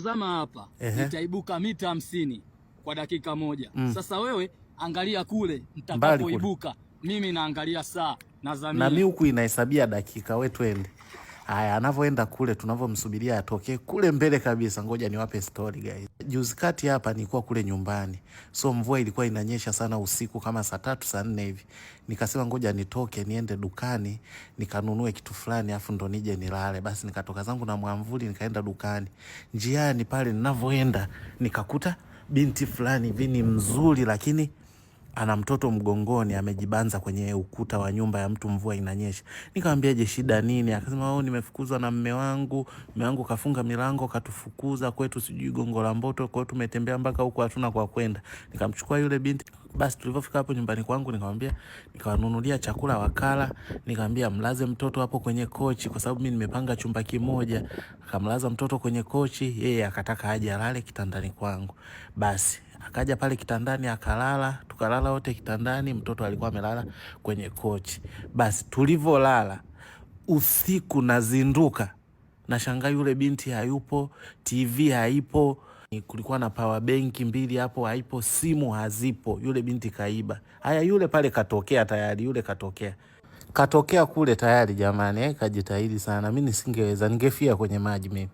Zama hapa nitaibuka mita 50 kwa dakika moja. Sasa wewe angalia kule nitakapoibuka. Mimi naangalia saa na zamia. Na mimi huku inahesabia dakika, wewe twende. Haya, anavyoenda kule tunavyomsubiria atoke kule mbele kabisa. Ngoja niwape story guys. Juzi kati hapa nilikuwa kule nyumbani. So mvua ilikuwa inanyesha sana usiku kama saa 3 saa 4 hivi. Nikasema ngoja nitoke niende dukani nikanunue kitu fulani afu ndo nije nilale. Basi nikatoka zangu na mwamvuli nikaenda dukani. Njiani pale ninavyoenda nikakuta binti fulani hivi ni mzuri lakini ana mtoto mgongoni amejibanza kwenye ukuta wa nyumba ya mtu, mvua inanyesha. Nikamwambia je, shida nini? Akasema nimefukuzwa na mume wangu kafunga milango katufukuza kwetu sijui Gongo la Mboto, kwa hiyo tumetembea mpaka huko hatuna kwa kwenda. Nikamchukua yule binti. Basi tulipofika hapo nyumbani kwangu nikamwambia, nikawanunulia chakula wakala, nikamwambia mlaze mtoto hapo kwenye kochi kwa sababu mimi nimepanga chumba kimoja. Akamlaza mtoto kwenye kochi, yeye akataka aje alale kitandani kwangu. Basi akaja pale kitandani akalala, tukalala wote kitandani, mtoto alikuwa amelala kwenye kochi. Basi tulivolala usiku nazinduka nashangaa yule binti hayupo, TV haipo, kulikuwa na power bank 2 hapo haipo, simu hazipo, yule binti kaiba. Haya, yule pale katokea tayari, yule katokea kule tayari jamani, kajitahidi sana. Mimi nisingeweza, ningefia kwenye maji mimi.